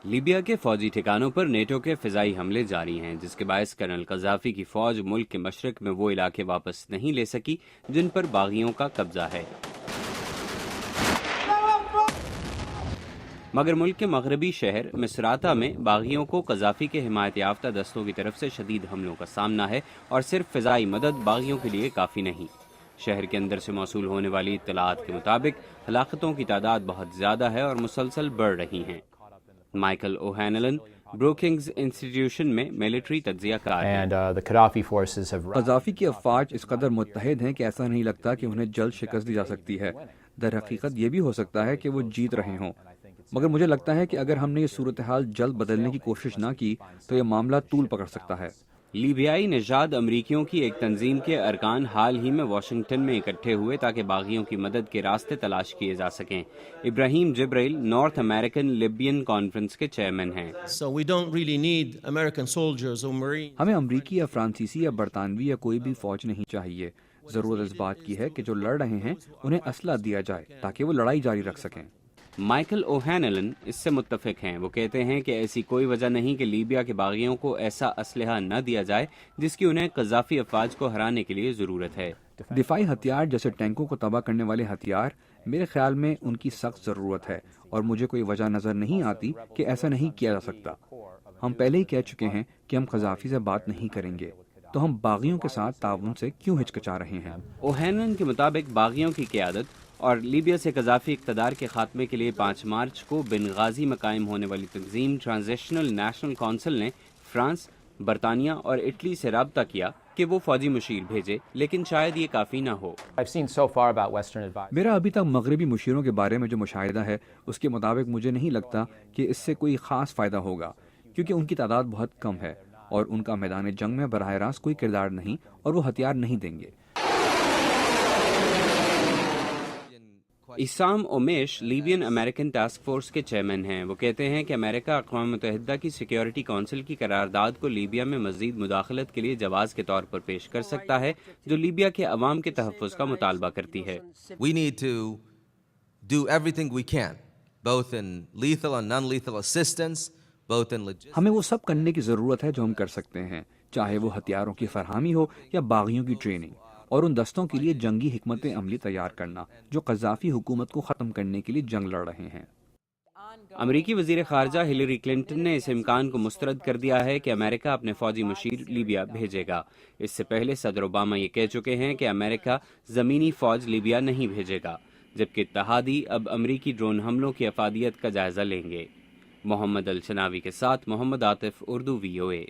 Libya کے فوجی ٹھکانوں پر نیٹو کے فضائی حملے جاری ہیں، جس کے باعث کرنل قذافی کی فوج ملک کے مشرق میں وہ علاقے واپس نہیں لے سکی جن پر باغیوں کا قبضہ ہے، مگر ملک کے مغربی شہر مصراتہ میں باغیوں کو قذافی کے حمایت یافتہ دستوں کی طرف سے شدید حملوں کا سامنا ہے، اور صرف فضائی مدد باغیوں کے لیے کافی نہیں۔ شہر کے اندر سے موصول ہونے والی اطلاعات کے مطابق ہلاکتوں کی تعداد بہت زیادہ ہے اور مسلسل بڑھ رہی ہیں۔ مائیکل اوہینلن بروکنگز انسٹیٹیوشن میں ملٹری تجزیہ کار ہیں۔ قذافی کی افواج اس قدر متحد ہیں کہ ایسا نہیں لگتا کہ انہیں جلد شکست دی جا سکتی ہے۔ در حقیقت یہ بھی ہو سکتا ہے کہ وہ جیت رہے ہوں، مگر مجھے لگتا ہے کہ اگر ہم نے یہ صورتحال جلد بدلنے کی کوشش نہ کی تو یہ معاملہ طول پکڑ سکتا ہے۔ لیبیائی نژاد امریکیوں کی ایک تنظیم کے ارکان حال ہی میں واشنگٹن میں اکٹھے ہوئے تاکہ باغیوں کی مدد کے راستے تلاش کیے جا سکیں۔ ابراہیم جبرائیل نارتھ امریکن لیبین کانفرنس کے چیئرمین ہیں۔ ہمیں امریکی یا فرانسیسی یا برطانوی یا کوئی بھی فوج نہیں چاہیے۔ ضرورت اس بات کی ہے کہ جو لڑ رہے ہیں انہیں اسلحہ دیا جائے تاکہ وہ لڑائی جاری رکھ سکیں۔ مائیکل اوہینلن اس سے متفق ہیں۔ وہ کہتے ہیں کہ ایسی کوئی وجہ نہیں کہ لیبیا کے باغیوں کو ایسا اسلحہ نہ دیا جائے جس کی انہیں قذافی افواج کو ہرانے کے لیے ضرورت ہے۔ دفاعی ہتھیار جیسے ٹینکوں کو تباہ کرنے والے ہتھیار میرے خیال میں ان کی سخت ضرورت ہے، اور مجھے کوئی وجہ نظر نہیں آتی کہ ایسا نہیں کیا جا سکتا۔ ہم پہلے ہی کہہ چکے ہیں کہ ہم قذافی سے بات نہیں کریں گے، تو ہم باغیوں کے ساتھ تعاون سے کیوں ہچکچا رہے ہیں؟ اوہینلن کے مطابق باغیوں کی قیادت اور لیبیا سے قذافی اقتدار کے خاتمے کے لیے 5 مارچ کو بنغازی میں قائم ہونے والی تنظیم ٹرانزیشنل نیشنل کونسل نے فرانس، برطانیہ اور اٹلی سے رابطہ کیا کہ وہ فوجی مشیر بھیجے، لیکن شاید یہ کافی نہ ہو۔ میرا ابھی تک مغربی مشیروں کے بارے میں جو مشاہدہ ہے اس کے مطابق مجھے نہیں لگتا کہ اس سے کوئی خاص فائدہ ہوگا، کیونکہ ان کی تعداد بہت کم ہے اور ان کا میدان جنگ میں براہ راست کوئی کردار نہیں، اور وہ ہتھیار نہیں دیں گے۔ Assam Umesh لیبین American task force کے چیئرمین ہیں۔ وہ کہتے ہیں کہ امریکہ اقوام متحدہ کی سیکیورٹی کونسل کی قرارداد کو لیبیا میں مزید مداخلت کے لیے جواز کے طور پر پیش کر سکتا ہے، جو لیبیا کے عوام کے تحفظ کا مطالبہ کرتی ہے۔ We need to do everything we can, both in lethal and non-lethal assistance, both in logistics. ہمیں وہ سب کرنے کی ضرورت ہے جو ہم کر سکتے ہیں، چاہے وہ ہتھیاروں کی فراہمی ہو یا باغیوں کی ٹریننگ، اور ان دستوں کے لیے جنگی حکمت عملی تیار کرنا جو قذافی حکومت کو ختم کرنے کے لیے جنگ لڑ رہے ہیں۔ امریکی وزیر خارجہ ہلیری کلنٹن نے اس امکان کو مسترد کر دیا ہے کہ امریکہ اپنے فوجی مشیر لیبیا بھیجے گا۔ اس سے پہلے صدر اوباما یہ کہہ چکے ہیں کہ امریکہ زمینی فوج لیبیا نہیں بھیجے گا، جبکہ اتحادی اب امریکی ڈرون حملوں کی افادیت کا جائزہ لیں گے۔ محمد الشناوی کے ساتھ محمد عاطف، اردو VOA۔